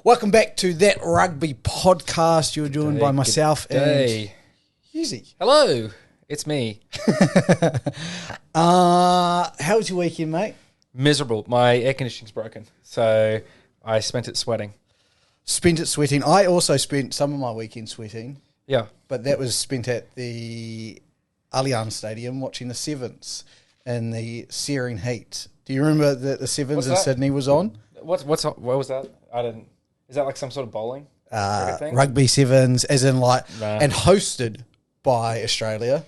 Welcome back to That Rugby Podcast. You're joined by myself and Hughey. Hello, it's me. How was your weekend, mate? Miserable. My air conditioning's broken, so I spent it sweating. Spent it sweating. I also spent some of my weekend sweating. Yeah. But that was spent at the Allianz Stadium watching the Sevens in the searing heat. Do you remember that the Sevens in Sydney was on? What was that? I didn't. Is that like some sort of bowling? Rugby Sevens, as in and hosted by Australia,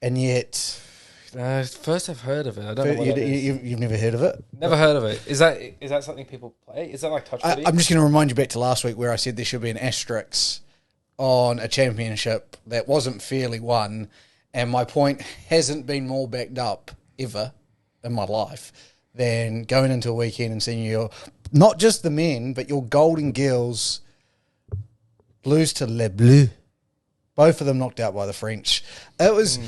and yet. First I've heard of it. I don't know what it is. You've never heard of it? Never heard of it. Is that something people play? Is that like touch footy? I'm just going to remind you back to last week where I said there should be an asterisk on a championship that wasn't fairly won, and my point hasn't been more backed up ever in my life than going into a weekend and seeing your, not just the men, but your Golden Girls lose to Le Bleu. Both of them knocked out by the French. It was,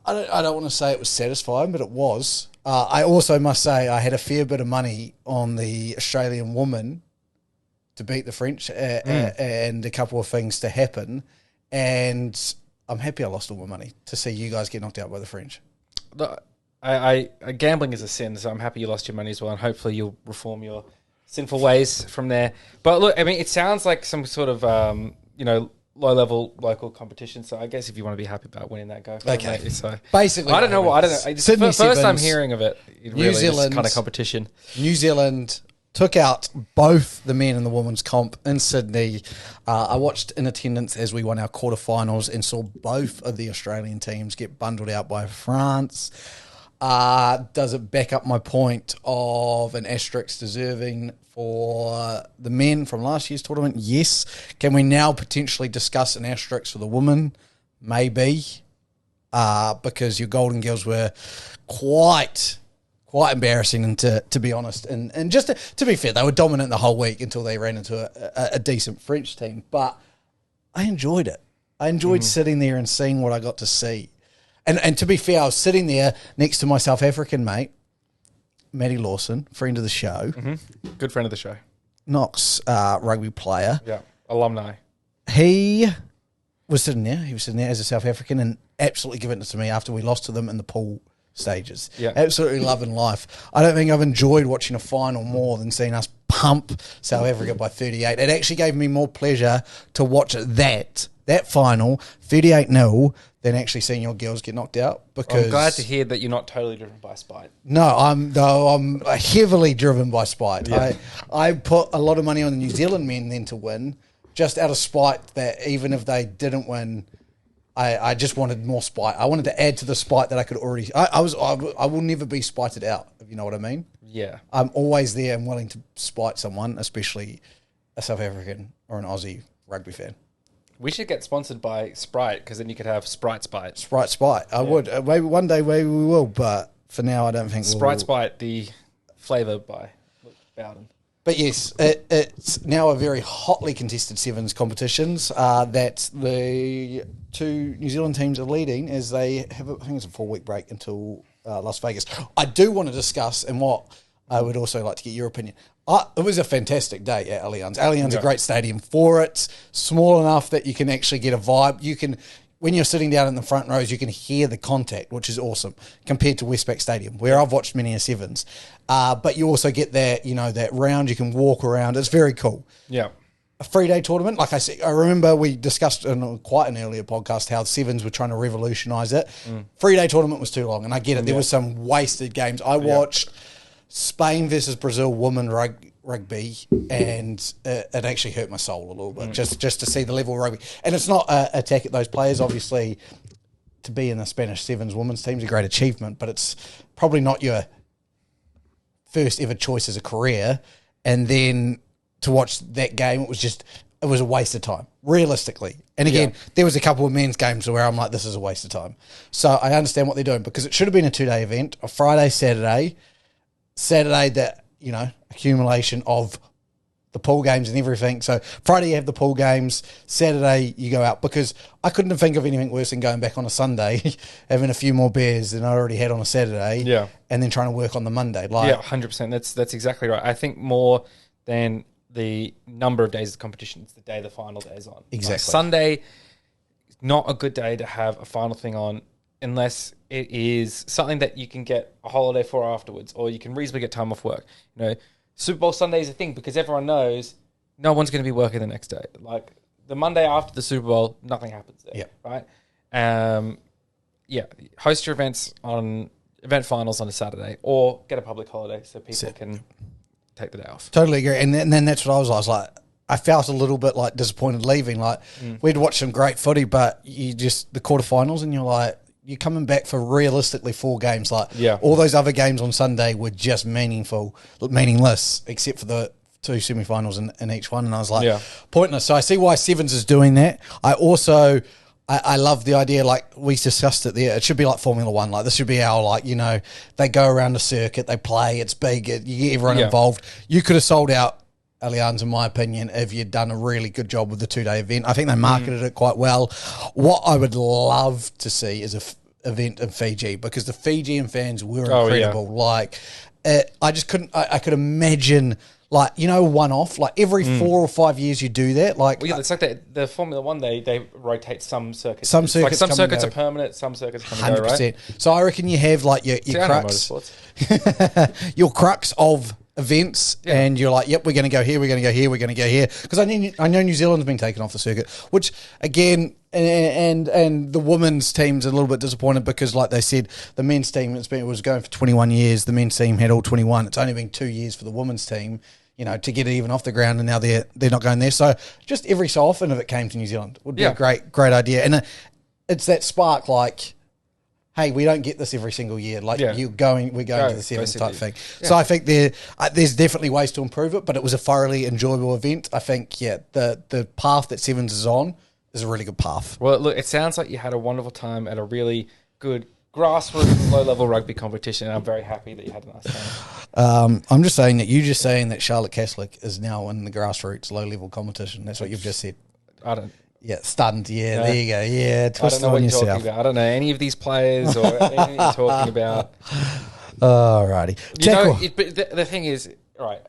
I don't want to say it was satisfying, but it was. I also must say I had a fair bit of money on the Australian woman to beat the French and a couple of things to happen. And I'm happy I lost all my money to see you guys get knocked out by the French. Gambling is a sin, so I'm happy you lost your money as well, and hopefully you'll reform your sinful ways from there. But look, I mean, it sounds like some sort of, low-level local competition, so I guess if you want to be happy about winning that, go for it. Okay. So basically, I don't know. It's the first time hearing of it. New Zealand kind of competition. New Zealand took out both the men and the women's comp in Sydney. I watched in attendance as we won our quarterfinals and saw both of the Australian teams get bundled out by France. Does it back up my point of an asterisk deserving for the men from last year's tournament? Yes. Can we now potentially discuss an asterisk for the women? Maybe. Because your Golden Girls were quite embarrassing, and to be honest. And just to be fair, they were dominant the whole week until they ran into a decent French team. But I enjoyed it. I enjoyed sitting there and seeing what I got to see. And to be fair, I was sitting there next to my South African mate, Matty Lawson, friend of the show. Mm-hmm. Good friend of the show. Knox rugby player. Yeah, alumni. He was sitting there. He was sitting there as a South African and absolutely giving it to me after we lost to them in the pool stages. Yeah. Absolutely loving life. I don't think I've enjoyed watching a final more than seeing us pump South Africa by 38. It actually gave me more pleasure to watch that final, 38-0, than actually seeing your girls get knocked out. Because I'm glad to hear that you're not totally driven by spite. No, I'm heavily driven by spite. Yeah. I put a lot of money on the New Zealand men then to win, just out of spite that even if they didn't win, I just wanted more spite. I wanted to add to the spite that I could already. I will never be spited out, if you know what I mean. Yeah, I'm always there and willing to spite someone, especially a South African or an Aussie rugby fan. We should get sponsored by Sprite, because then you could have Sprite Spite. Sprite Spite. I would. Maybe one day, maybe we will, but for now, I don't think Sprite Spite, the flavour by Bowden. But yes, it's now a very hotly contested Sevens competitions that the two New Zealand teams are leading as they have, I think it's a 4-week break until Las Vegas. I do want to discuss, and what I would also like to get your opinion. It was a fantastic day at Allianz. Allianz, a great stadium for it. Small enough that you can actually get a vibe. You can, when you're sitting down in the front rows, you can hear the contact, which is awesome, compared to Westpac Stadium, where I've watched many a Sevens. But you also get that, that round, you can walk around. It's very cool. Yeah. A 3-day tournament, like I said, I remember we discussed in quite an earlier podcast how Sevens were trying to revolutionise it. 3-day tournament was too long, and I get it. There was some wasted games. I watched Spain versus Brazil women rugby, and it actually hurt my soul a little bit just to see the level of rugby. And it's not an attack at those players. Obviously, to be in the Spanish Sevens women's team is a great achievement, but it's probably not your first ever choice as a career. And then to watch that game, it was a waste of time, realistically. And again, there was a couple of men's games where I'm like, this is a waste of time. So I understand what they're doing, because it should have been a 2-day event, a Friday, Saturday that, accumulation of the pool games and everything. So Friday you have the pool games, Saturday you go out, because I couldn't think of anything worse than going back on a Sunday, having a few more beers than I already had on a Saturday, and then trying to work on the Monday. 100%. That's exactly right. I think more than the number of days of competition. It's the day the final day is on. Exactly. Like Sunday is not a good day to have a final thing on unless it is something that you can get a holiday for afterwards, or you can reasonably get time off work. You know, Super Bowl Sunday is a thing because everyone knows no one's going to be working the next day. Like the Monday after the Super Bowl, nothing happens there. Yeah. Right. Host your event finals on a Saturday, or get a public holiday so people can take the day off. Totally agree. And then that's what I was like, I felt a little bit like disappointed leaving. Like we'd watched some great footy, but you just the quarterfinals, and you're like, you're coming back for realistically 4 games. Like all those other games on Sunday were just meaningless, except for the 2 semi-finals in each one. And I was like, pointless. So I see why Sevens is doing that. I also, I love the idea, like we discussed it there. It should be like Formula One. Like this should be our, like, you know, they go around the circuit, they play, it's big, you get everyone involved. You could have sold out Allianz, in my opinion, if you'd done a really good job with the 2-day event. I think they marketed it quite well. What I would love to see is a event in Fiji, because the Fijian fans were incredible. Like, I just couldn't. I could imagine, like, you know, one off. Like every 4 or 5 years you do that. Like, it's like the Formula One. They rotate some circuits. Some circuits, like some circuits are permanent. Some circuits come and go, right? So I reckon you have like your crux, your crux of events, and you're like, yep, we're going to go here, we're going to go here, we're going to go here. Because I know New Zealand's been taken off the circuit, which again, and the women's team's a little bit disappointed because, like they said, the men's team was going for 21 years. The men's team had all 21. It's only been 2 years for the women's team, you know, to get it even off the ground, and now they're not going there. So just every so often, if it came to New Zealand, would be a great idea. And it's that spark, like, hey, we don't get this every single year. Like we're going to the Sevens type thing. Yeah. So I think there's definitely ways to improve it, but it was a thoroughly enjoyable event. I think, the path that Sevens is on is a really good path. Well, look, it sounds like you had a wonderful time at a really good grassroots, low-level rugby competition, and I'm very happy that you had a nice time. I'm just saying that Charlotte Catholic is now in the grassroots low-level competition. That's what you've just said. I don't... Yeah, stunned. Yeah, there you go. Yeah, twist I don't know what yourself. You're talking about. I don't know any of these players or anything you're talking about. Alrighty. But the thing is, right,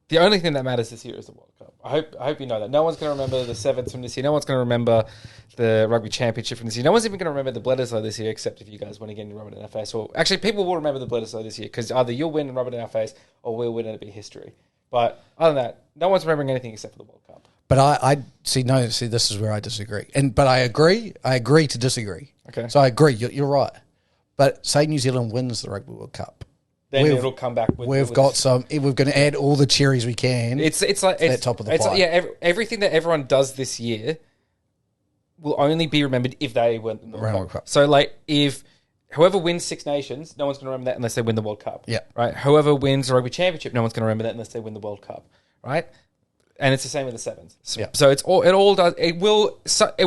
the only thing that matters this year is the World Cup. I hope you know that. No one's going to remember the Sevens from this year. No one's going to remember the Rugby Championship from this year. No one's even going to remember the Bledisloe this year, except if you guys want to get in rub it in our face. Or actually, people will remember the Bledisloe this year because either you'll win and rub it in our face, or we'll win and it'll be history. But other than that, no one's remembering anything except for the World Cup. But I see. This is where I disagree. But I agree. I agree to disagree. Okay. So I agree. You're right. But say New Zealand wins the Rugby World Cup, then it'll come back. We're going to add all the cherries we can. It's like at top of the pie. Like, everything that everyone does this year will only be remembered if they win the World Cup. So like if whoever wins Six Nations, no one's going to remember that unless they win the World Cup. Yeah. Right. Whoever wins the Rugby Championship, no one's going to remember that unless they win the World Cup. Right. And it's the same with the Sevens. So it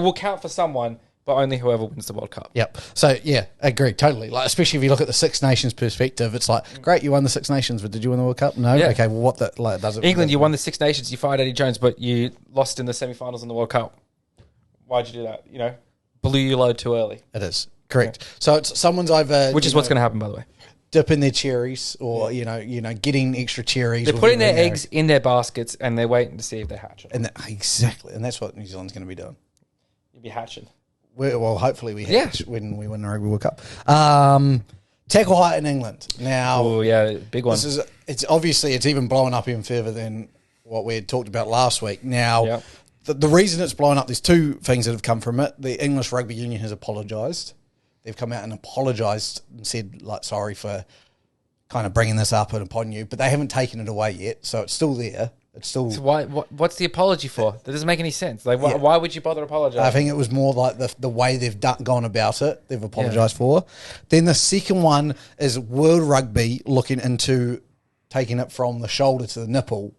will count for someone, but only whoever wins the World Cup. Yep. So yeah, agree totally. Like especially if you look at the Six Nations perspective, it's like great, you won the Six Nations, but did you win the World Cup? No. Yeah. Okay. Well, what that like does it? England, you won the Six Nations, you fired Eddie Jones, but you lost in the semi-finals in the World Cup. Why'd you do that? You know, blew your load too early. It is correct. So it's someone's over, which is what's going to happen, by the way. Dipping their cherries, or you know, getting extra cherries. They're putting their eggs in their baskets, and they're waiting to see if they hatch. Exactly, and that's what New Zealand's going to be doing. You'll be hatching. Well, hopefully we hatch when we win the Rugby World Cup. Tackle height in England now. Oh yeah, big one. It's obviously it's even blowing up even further than what we had talked about last week. Now, the reason it's blowing up, there's 2 things that have come from it. The English Rugby Union has apologised. They've come out and apologised and said, like, sorry for kind of bringing this up and upon you, but they haven't taken it away yet, so it's still there. It's still. So what's the apology for? That doesn't make any sense. Like, why would you bother apologising? I think it was more like the way they've gone about it. They've apologised for. Then the second one is World Rugby looking into taking it from the shoulder to the nipple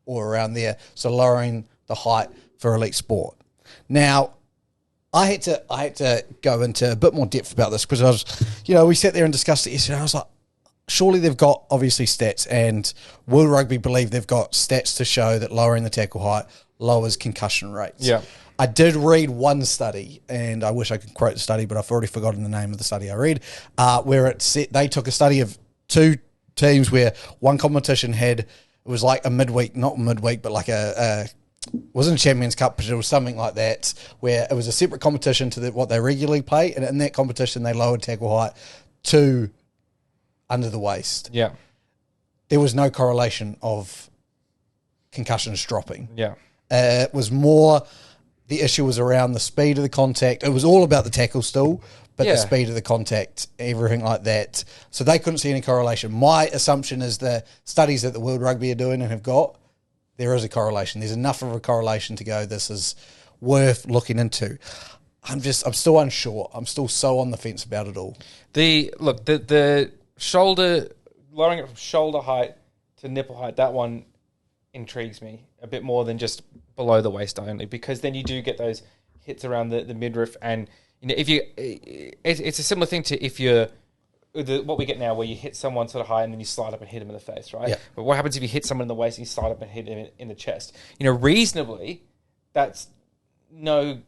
or around there, so lowering the height for elite sport. Now, I had to go into a bit more depth about this because I was, we sat there and discussed it yesterday. I was like, surely they've got obviously stats, and World Rugby believe they've got stats to show that lowering the tackle height lowers concussion rates. Yeah. I did read one study, and I wish I could quote the study, but I've already forgotten the name of the study I read, where it said they took a study of 2 teams where one competition had It was like a not midweek, but like it wasn't a Champions Cup, but it was something like that, where it was a separate competition to what they regularly play, and in that competition they lowered tackle height to under the waist. Yeah. There was no correlation of concussions dropping. Yeah. It was more, the issue was around the speed of the contact. It was all about the tackle still, but the speed of the contact, everything like that. So they couldn't see any correlation. My assumption is the studies that the World Rugby are doing and have got, there is a correlation. There's enough of a correlation to go, this is worth looking into. I'm still unsure. I'm still so on the fence about it all. The shoulder, lowering it from shoulder height to nipple height, that one intrigues me a bit more than just below the waist only, because then you do get those hits around the midriff, and if you, it's a similar thing to if you're what we get now, where you hit someone sort of high and then you slide up and hit them in the face, right? Yeah. But what happens if you hit someone in the waist and you slide up and hit them in the chest? Reasonably, that's no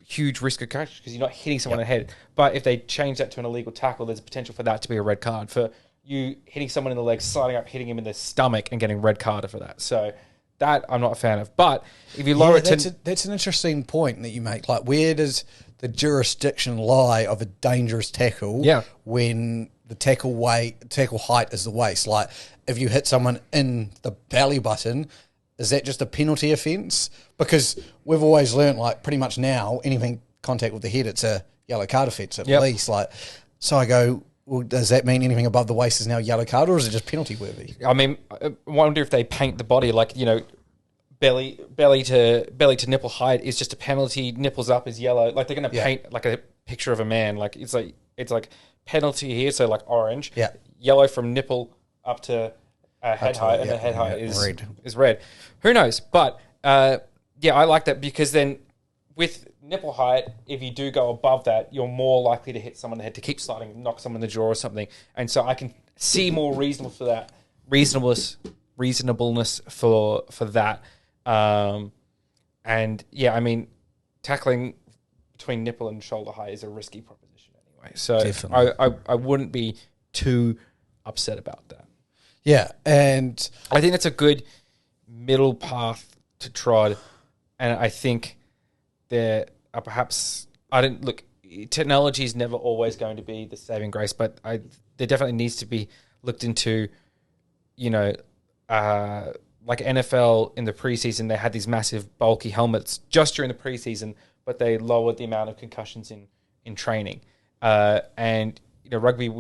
huge risk of concussion because you're not hitting someone in the head. But if they change that to an illegal tackle, there's a potential for that to be a red card. For you hitting someone in the leg, sliding up, hitting him in the stomach and getting red carded for that. So that I'm not a fan of. But if you lower it to... That's an interesting point that you make. Like, where does the jurisdiction lie of a dangerous tackle when the tackle height is the waist? Like, if you hit someone in the belly button, is that just a penalty offence? Because we've always learnt, like, pretty much now, anything contact with the head, it's a yellow card offence at least. Like, so I go, well, does that mean anything above the waist is now a yellow card, or is it just penalty worthy? I mean, I wonder if they paint the body like, belly to nipple height is just a penalty. Nipples up is yellow. Like, they're going to paint like a picture of a man. Like, it's like penalty here, so like orange. Yeah. Yellow from nipple up to head height, and the head height is red. Who knows? But I like that, because then with nipple height, if you do go above that, you're more likely to hit someone in the head, to keep sliding, knock someone in the jaw or something. And so I can see more reasonableness for that. I mean, tackling between nipple and shoulder height is a risky proposition anyway. So I wouldn't be too upset about that. Yeah, and I think that's a good middle path to trod. And I think there are perhaps, technology is never always going to be the saving grace, but there definitely needs to be looked into, like NFL in the preseason, they had these massive bulky helmets just during the preseason, but they lowered the amount of concussions in training. And rugby, a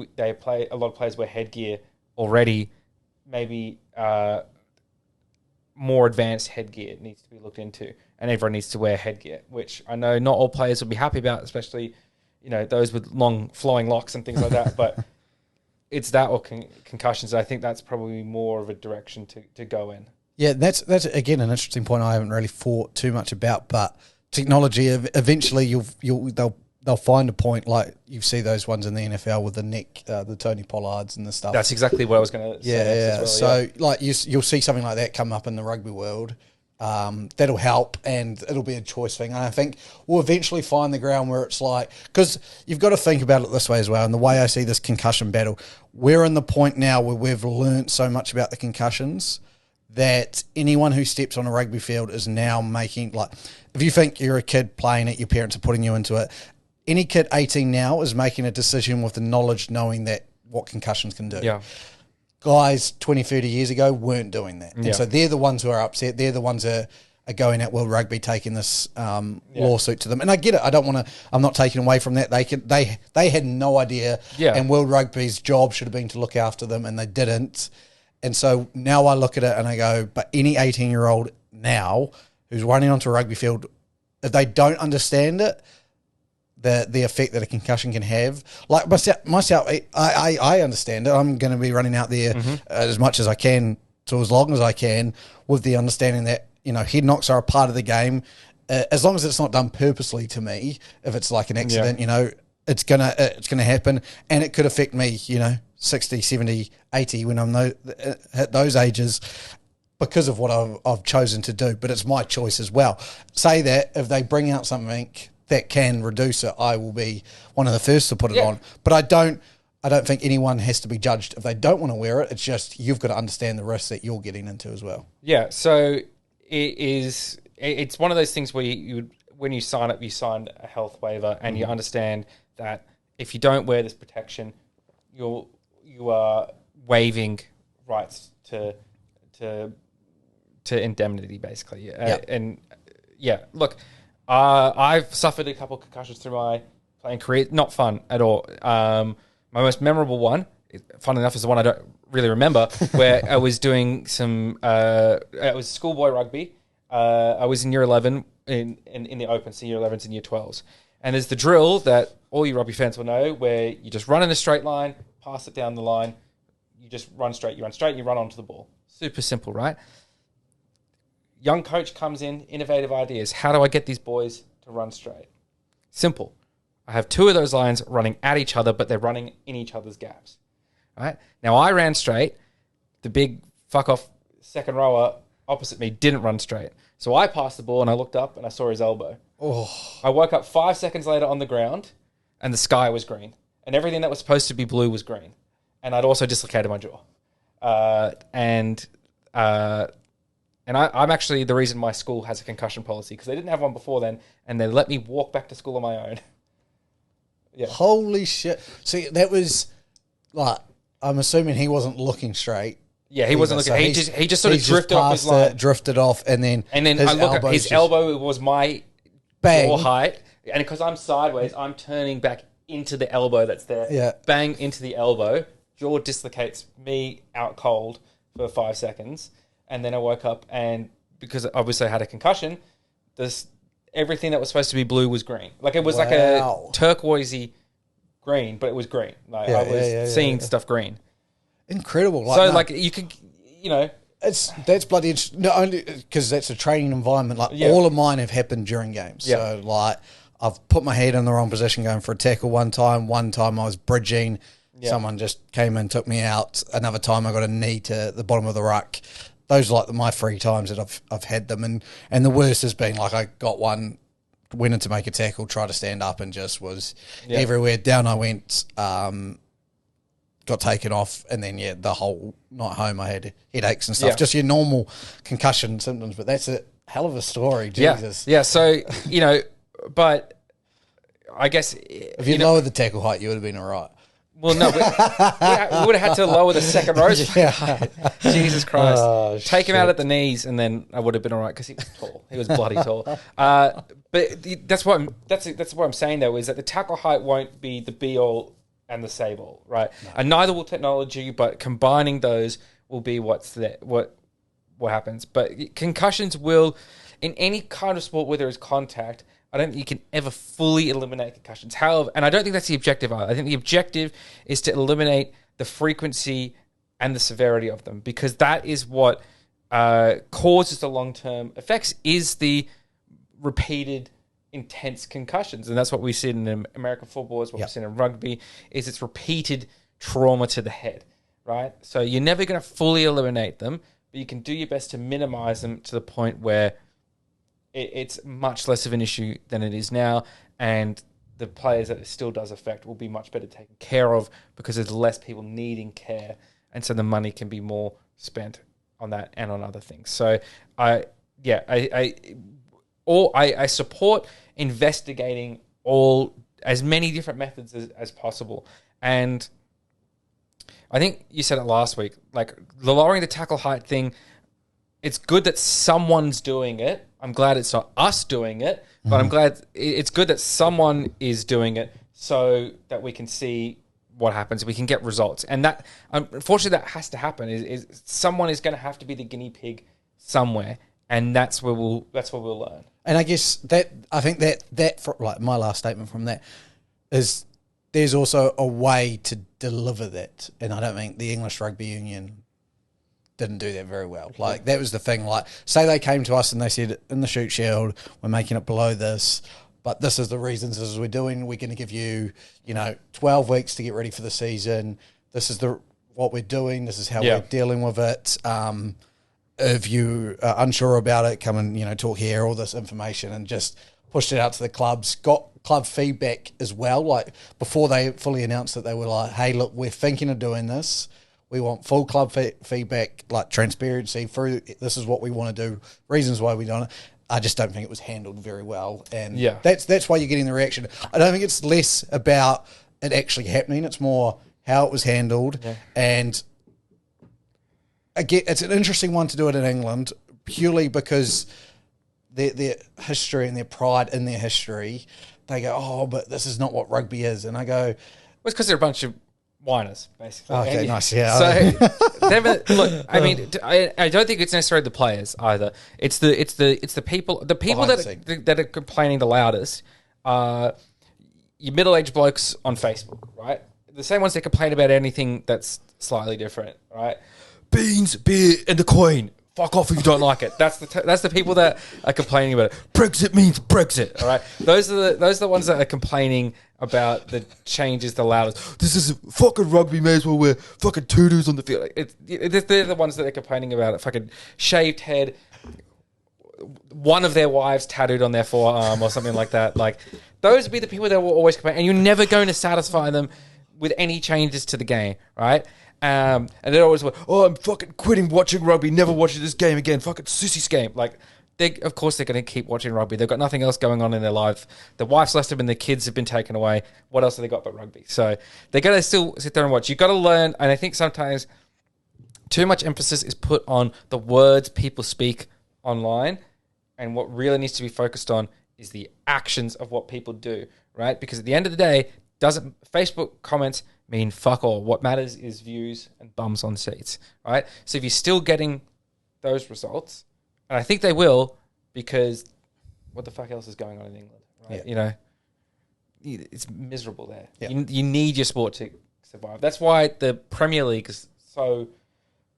lot of players wear headgear already. Maybe more advanced headgear needs to be looked into, and everyone needs to wear headgear, which I know not all players would be happy about, especially those with long flowing locks and things like that. But it's that or concussions. I think that's probably more of a direction to go in. Yeah, that's again an interesting point I haven't really thought too much about. But technology, eventually they'll find a point, like you see those ones in the NFL with the neck, the Tony Pollards and the stuff. That's exactly what I was going to say. Yeah. As well, so like you'll see something like that come up in the rugby world. That'll help, and it'll be a choice thing. And I think we'll eventually find the ground where it's like, because you've got to think about it this way as well. And the way I see this concussion battle, we're in the point now where we've learnt so much about the concussions that anyone who steps on a rugby field is now making, like, if you think you're a kid playing it, your parents are putting you into it, any kid 18 now is making a decision with the knowledge, knowing that what concussions can do. Yeah. Guys 20, 30 years ago weren't doing that. And so they're the ones who are upset. They're the ones who are going at World Rugby, taking this lawsuit to them. And I get it. I'm not taking away from that. They had no idea. Yeah. And World Rugby's job should have been to look after them, and they didn't. And so now I look at it and I go, but any 18-year-old now who's running onto a rugby field, if they don't understand it, the effect that a concussion can have. Like myself, I understand it. I'm going to be running out there as much as I can, to as long as I can, with the understanding that head knocks are a part of the game. As long as it's not done purposely to me, if it's like an accident, it's gonna happen, and it could affect me. 60, 70, 80 when I'm at those ages, because of what I've chosen to do. But it's my choice as well. Say that if they bring out something that can reduce it, I will be one of the first to put it on. But I don't I don't think anyone has to be judged if they don't want to wear it. It's just you've got to understand the risks that you're getting into as well. Yeah, so it's one of those things where when you sign up, you sign a health waiver, and you understand that if you don't wear this protection, you are waiving rights to indemnity, basically. And look, I've suffered a couple of concussions through my playing career. Not fun at all. My most memorable one, fun enough, is the one I don't really remember, where I was doing it was schoolboy rugby. I was in year 11 in the open, so year 11s and year 12s. And there's the drill that all you rugby fans will know, where you just run in a straight line, pass it down the line, you just run straight, and you run onto the ball. Super simple, right? Young coach comes in, innovative ideas. How do I get these boys to run straight? Simple. I have two of those lines running at each other, but they're running in each other's gaps. Right? Now, I ran straight. The big fuck-off second rower opposite me didn't run straight. So I passed the ball, and I looked up, and I saw his elbow. Oh. I woke up 5 seconds later on the ground, and the sky was green. And everything that was supposed to be blue was green. And I'd also dislocated my jaw. And I'm actually the reason my school has a concussion policy, because they didn't have one before then, and they let me walk back to school on my own. Yeah. Holy shit. See, that was like, I'm assuming he wasn't looking straight. Yeah, he wasn't looking. So he just sort of drifted off his line. Drifted off, and then I look at his elbow was my jaw height, and because I'm sideways, I'm turning back into the elbow that's there. Yeah. Bang into the elbow. Jaw dislocates, me out cold for 5 seconds, and then I woke up, and because obviously I had a concussion, everything that was supposed to be blue was green. Like it was like a turquoisey green, but it was green. Like I was seeing stuff green. Incredible. You could, that's bloody interesting. Not only because that's a training environment. Like all of mine have happened during games. Yeah. So like I've put my head in the wrong position going for a tackle one time. One time I was bridging. Yeah. Someone just came and took me out. Another time I got a knee to the bottom of the ruck. Those are like my 3 times that I've had them. And the worst has been like I got one, went in to make a tackle, tried to stand up and just was everywhere. Down I went, got taken off, and then the whole night home I had headaches and stuff. Just your normal concussion symptoms, but that's a hell of a story. Jesus. Yeah. So, but I guess if you lowered the tackle height, you would have been all right. Well, no, we would have had to lower the second row. Jesus Christ. Take him out at the knees, and then I would have been all right, because he was tall. He was bloody tall. But that's what I'm saying, though, is that the tackle height won't be the be-all and the save-all, right? No. And neither will technology, but combining those will be what happens. But concussions will, in any kind of sport where there is contact, I don't think you can ever fully eliminate concussions. However, and I don't think that's the objective either. I think the objective is to eliminate the frequency and the severity of them, because that is what causes the long-term effects, is the repeated intense concussions. And that's what we see in American football, is what we see in rugby, is it's repeated trauma to the head, right? So you're never going to fully eliminate them, but you can do your best to minimize them to the point where it's much less of an issue than it is now, and the players that it still does affect will be much better taken care of, because there's less people needing care, and so the money can be more spent on that and on other things. So I support investigating as many different methods as possible. And I think you said it last week, like the lowering the tackle height thing, it's good that someone's doing it. I'm glad it's not us doing it, but I'm glad it's good that someone is doing it, so that we can see what happens. We can get results. And that, unfortunately, that has to happen. Is someone is going to have to be the guinea pig somewhere, and that's where we'll learn. And I guess I think that for, like, my last statement from that is there's also a way to deliver that, and I don't think the English Rugby Union didn't do that very well. Like, that was the thing. Like, say they came to us and they said, in the shoot shield, we're making it below this, but this is the reasons, this is what we're doing. We're going to give you, 12 weeks to get ready for the season. This is what we're doing. This is how we're dealing with it. If you are unsure about it, come and, talk here, all this information, and just pushed it out to the clubs, got club feedback as well. Like before they fully announced that, they were like, hey, look, we're thinking of doing this. We want full club feedback, like transparency through. This is what we want to do. Reasons why we don't. I just don't think it was handled very well, and that's why you're getting the reaction. I don't think it's less about it actually happening. It's more how it was handled, and again, it's an interesting one to do it in England purely because their history and their pride in their history. They go, oh, but this is not what rugby is, and I go, well, it's because they're a bunch of whiners, basically. Okay, nice, yeah. So, look, I mean, I don't think it's necessarily the players either. It's the people. The people that are complaining the loudest are your middle-aged blokes on Facebook, right? The same ones that complain about anything that's slightly different, right? Beans, beer, and the Queen. Fuck off if you don't like it. That's the people that are complaining about it. Brexit means Brexit. All right, those are the ones that are complaining about the changes the loudest. This is fucking rugby. May as well wear fucking tutus on the field. They're the ones that are complaining about it. Fucking shaved head, one of their wives tattooed on their forearm or something like that. Like those would be the people that will always complain, and you're never going to satisfy them with any changes to the game, right? And they're always like, oh, I'm fucking quitting watching rugby, never watching this game again, fucking sissy's game. Like, of course they're going to keep watching rugby. They've got nothing else going on in their life. The wife's left them and their kids have been taken away. What else have they got but rugby? So they're going to still sit there and watch. You've got to learn, and I think sometimes too much emphasis is put on the words people speak online, and what really needs to be focused on is the actions of what people do, right? Because at the end of the day, Facebook comments mean fuck all. What matters is views and bums on seats, right? So if you're still getting those results, and I think they will, because what the fuck else is going on in England, right? Yeah. You know, it's miserable there. Yeah. You need your sport to survive. That's why the Premier League is so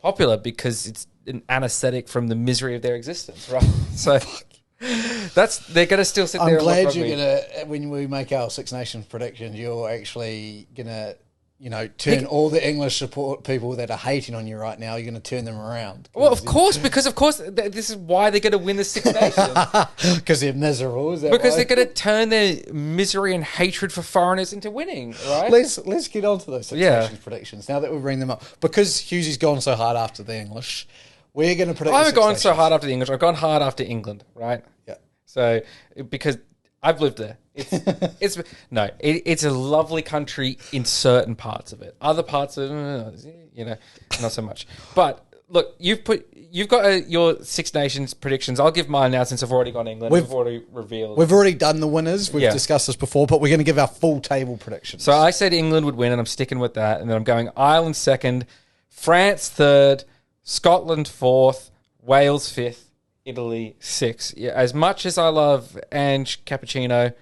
popular, because it's an anesthetic from the misery of their existence, right? So they're going to still sit there. I'm glad you're going to, when we make our Six Nations predictions, you're actually going to, turn all the English support people that are hating on you right now, you're going to turn them around. Well, of course, this is why they're going to win the Six Nations. Because they're miserable, is that Because why? They're going to turn their misery and hatred for foreigners into winning, right? Let's get on to those Six Nations predictions, now that we bring them up. Because Hughey's gone so hard after the English, we're going to predict I haven't gone so hard after the English. I've gone hard after England, right? Yeah. So, because I've lived there. It's a lovely country in certain parts of it. Other parts of it, not so much. But look, you've got your Six Nations predictions. I'll give mine now since I've already gone England. We've already revealed. We've already done the winners. We've discussed this before, but we're going to give our full table predictions. So I said England would win, and I'm sticking with that. And then I'm going Ireland second, France third, Scotland fourth, Wales fifth, Italy sixth. Yeah, as much as I love Ange Cappuccino,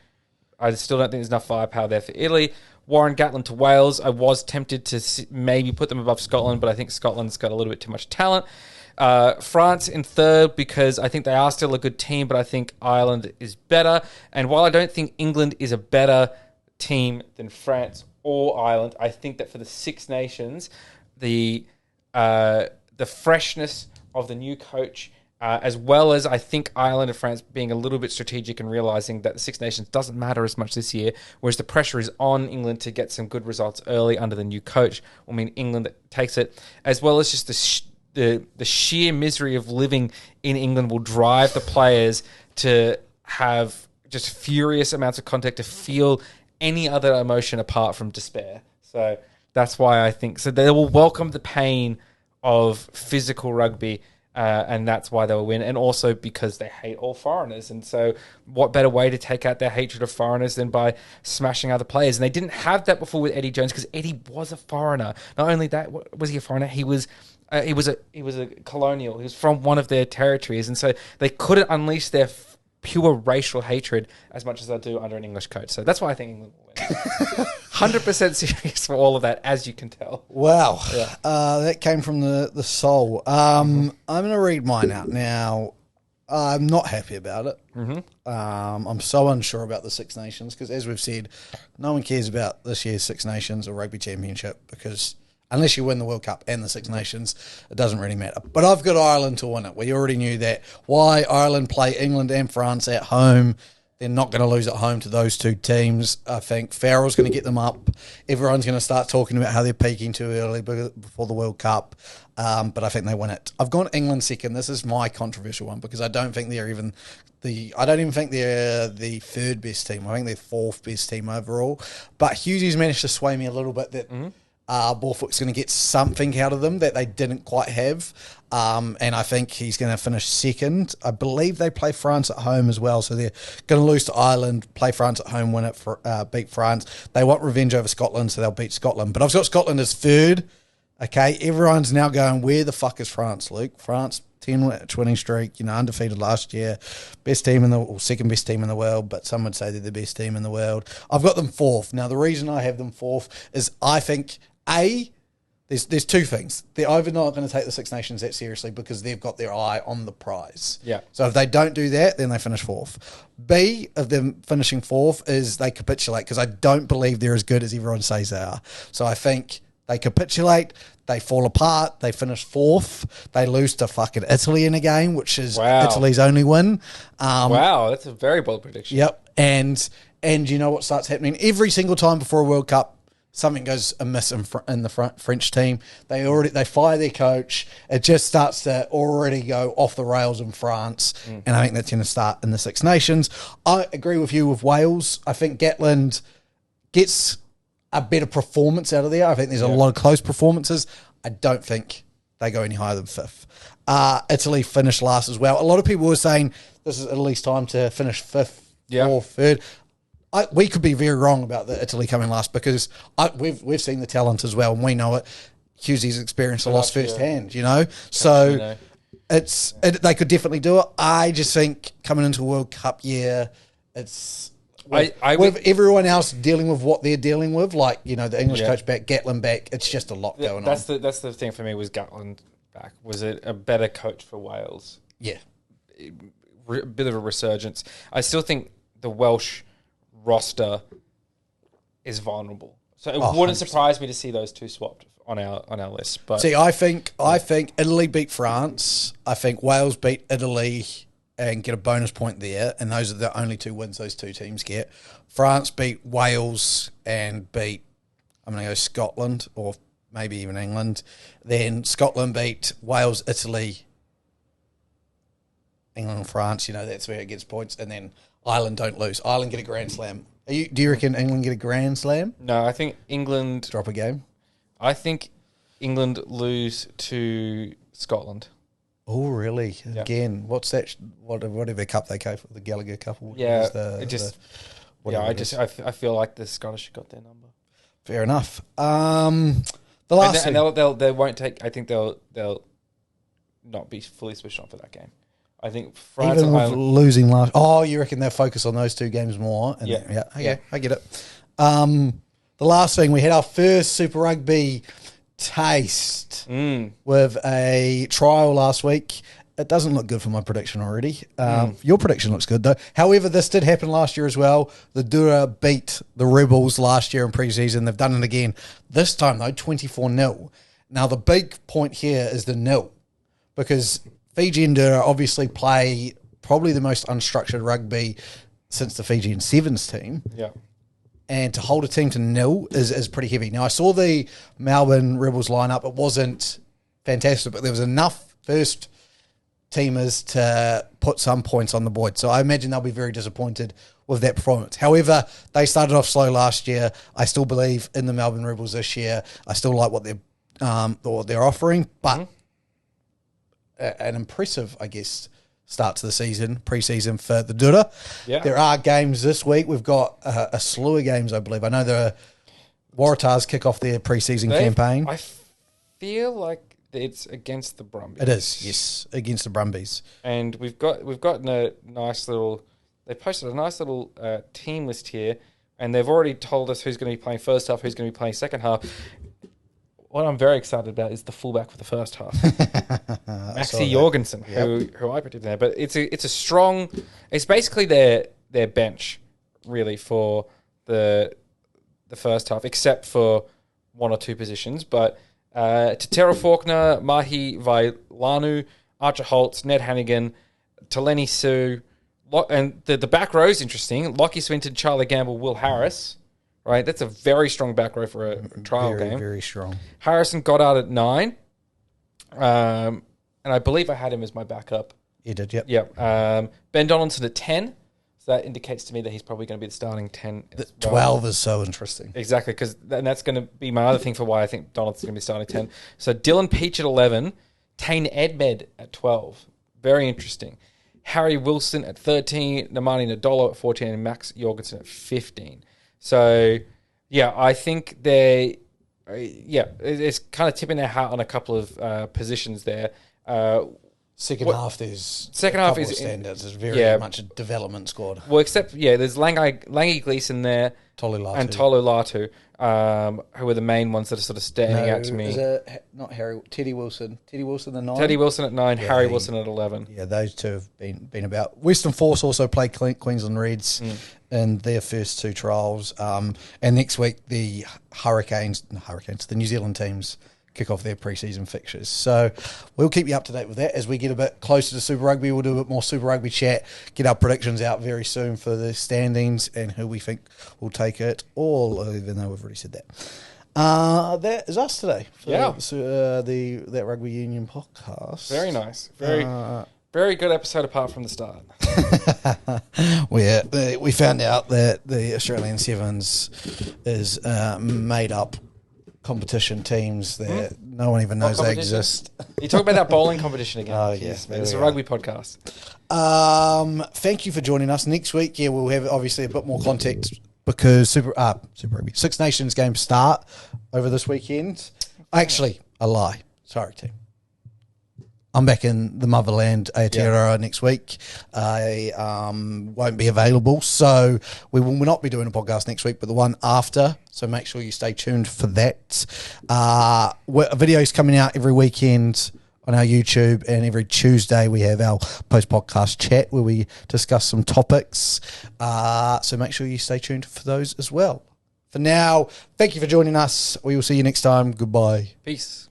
I still don't think there's enough firepower there for Italy. Warren Gatland to Wales. I was tempted to maybe put them above Scotland, but I think Scotland's got a little bit too much talent. France in third, because I think they are still a good team, but I think Ireland is better. And while I don't think England is a better team than France or Ireland, I think that for the Six Nations, the freshness of the new coach, as well as I think Ireland and France being a little bit strategic and realising that the Six Nations doesn't matter as much this year, whereas the pressure is on England to get some good results early under the new coach, will mean England takes it, as well as just the sheer misery of living in England will drive the players to have just furious amounts of contact, to feel any other emotion apart from despair. So that's why I think they will welcome the pain of physical rugby. And that's why they will win, and also because they hate all foreigners. And so what better way to take out their hatred of foreigners than by smashing other players? And they didn't have that before with Eddie Jones, because Eddie was a foreigner. Not only that, was he a foreigner? He was a colonial. He was from one of their territories, and so they couldn't unleash their pure racial hatred as much as they do under an English coach. So that's why I think England will win. 100% serious for all of that, as you can tell. Wow. Yeah. That came from the soul. I'm going to read mine out now. I'm not happy about it. Mm-hmm. I'm so unsure about the Six Nations, because as we've said, no one cares about this year's Six Nations or Rugby Championship, because unless you win the World Cup and the Six Nations, it doesn't really matter. But I've got Ireland to win it. We already knew that. Why? Ireland play England and France at home. They're not going to lose at home to those two teams. I think Farrell's going to get them up. Everyone's going to start talking about how they're peaking too early before the World Cup. But I think they win it. I've gone England second. This is my controversial one because I don't think they're even I don't even think they're the third best team. I think they're fourth best team overall. But Hughey's managed to sway me a little bit that Borthwick's going to get something out of them that they didn't quite have. And I think he's going to finish second. I believe they play France at home as well. So they're going to lose to Ireland, play France at home, win it, beat France. They want revenge over Scotland, so they'll beat Scotland. But I've got Scotland as third. Okay, everyone's now going, where the fuck is France, Luke? France, 10-match winning streak, undefeated last year. Best team or second best team in the world, but some would say they're the best team in the world. I've got them fourth. Now, the reason I have them fourth is I think, there's two things. They're not going to take the Six Nations that seriously because they've got their eye on the prize. Yeah. So if they don't do that, then they finish fourth. B, of them finishing fourth, is they capitulate because I don't believe they're as good as everyone says they are. So I think they capitulate, they fall apart, they finish fourth, they lose to fucking Italy in a game, which is Italy's only win. Wow, that's a very bold prediction. Yep. And you know what starts happening? Every single time before a World Cup, something goes amiss in the French team. They fire their coach. It just starts to already go off the rails in France, and I think that's going to start in the Six Nations. I agree with you with Wales. I think Gatland gets a better performance out of there. I think there's a lot of close performances. I don't think they go any higher than fifth. Italy finished last as well. A lot of people were saying this is Italy's time to finish fifth or third. We could be very wrong about the Italy coming last because we've seen the talent as well, and we know it. Hughey's experienced a loss firsthand, So they could definitely do it. I just think coming into a World Cup year, it's with everyone else dealing with what they're dealing with, like the English coach back, Gatland back. It's just a lot going on. That's the thing for me. Was Gatland back? Was it a better coach for Wales? Yeah, a bit of a resurgence. I still think the Welsh roster is vulnerable, so it wouldn't surprise me to see those two swapped on our list. But see, I think Italy beat France. I think Wales beat Italy and get a bonus point there, and those are the only two wins those two teams get. France beat Wales and beat, I'm going to go Scotland or maybe even England. Then Scotland beat Wales, Italy, England and France. That's where it gets points. And then Ireland don't lose. Ireland get a Grand Slam. Do you reckon England get a Grand Slam? No, I think England... Drop a game? I think England lose to Scotland. Oh, really? Yeah. Again, what's that? Whatever cup they go for, the Gallagher Cup? Yeah, I feel like the Scottish got their number. Fair enough. The last and they won't take. I think they'll not be fully switched on for that game. I think France even with losing last. Oh, you reckon they'll focus on those two games more? Okay, I get it. The last thing, we had our first Super Rugby taste with a trial last week. It doesn't look good for my prediction already. Your prediction looks good though. However, this did happen last year as well. The Dura beat the Rebels last year in pre-season. They've done it again. This time though, 24-0. Now the big point here is the nil, because Fiji and Dura obviously play probably the most unstructured rugby since the Fijian Sevens team. Yeah. And to hold a team to nil is pretty heavy. Now, I saw the Melbourne Rebels lineup. It wasn't fantastic, but there was enough first teamers to put some points on the board. So I imagine they'll be very disappointed with that performance. However, they started off slow last year. I still believe in the Melbourne Rebels this year. I still like what they're offering, but an impressive, I guess, start to the season, pre-season for the Dura. Yeah. There are games this week. We've got a slew of games, I believe. I know the Waratahs kick off their pre-season campaign. I feel like it's against the Brumbies. It is, yes, against the Brumbies. And we've gotten a nice little... They posted a nice little team list here, and they've already told us who's going to be playing first half, who's going to be playing second half. What I'm very excited about is the fullback for the first half, Maxi Jorgensen, who I predicted there. But it's a strong. It's basically their bench really for the first half, except for one or two positions. But Tatera Faulkner, Mahi Vailanu, Archer Holtz, Ned Hannigan, Taleni Sue, And the back row is interesting. Lockie Swinton, Charlie Gamble, Will Harris. Right, that's a very strong back row for a trial game. Very strong. Harrison Goddard at 9. And I believe I had him as my backup. You did, yep. Yep. Ben Donaldson at 10. So that indicates to me that he's probably going to be the starting 10. The 12 is so interesting. Exactly, because that's going to be my other thing for why I think Donaldson's going to be starting 10. So Dylan Peach at 11. Tane Edmed at 12. Very interesting. Harry Wilson at 13. Namani Nadolo at 14. And Max Jorgensen at 15. So, yeah, I think it's kind of tipping their hat on a couple of positions there. Second half is standards. It's very much a development squad. Well, except there's Langi Gleeson there, Tolu Latu. and Tolu Latu, who are the main ones that are sort of standing out to me. Is it not Harry? Teddy Wilson. Teddy Wilson at 9. Teddy Wilson at 9. Harry Wilson at 11. Yeah, those two have been about. Western Force also played Queensland Reds in their first 2 trials, and next week the the New Zealand teams kick off their pre-season fixtures. So we'll keep you up to date with that as we get a bit closer to Super Rugby. We'll do a bit more Super Rugby chat, get our predictions out very soon for the standings and who we think will take it all, even though we've already said that. That is us today for that Rugby Union podcast. Very nice. Very good episode apart from the start. We found out that the Australian Sevens is made up competition teams that no one even knows they exist. You talk about that bowling competition again. Oh, yes. Man, it's a rugby podcast. Thank you for joining us. Next week, we'll have obviously a bit more context because Super Rugby Six Nations games start over this weekend. Actually, a lie. Sorry, team. I'm back in the motherland, Aotearoa, next week. I won't be available, so we will not be doing a podcast next week, but the one after. So make sure you stay tuned for that. Videos coming out every weekend on our YouTube, and every Tuesday we have our post-podcast chat where we discuss some topics. So make sure you stay tuned for those as well. For now, thank you for joining us. We will see you next time. Goodbye. Peace.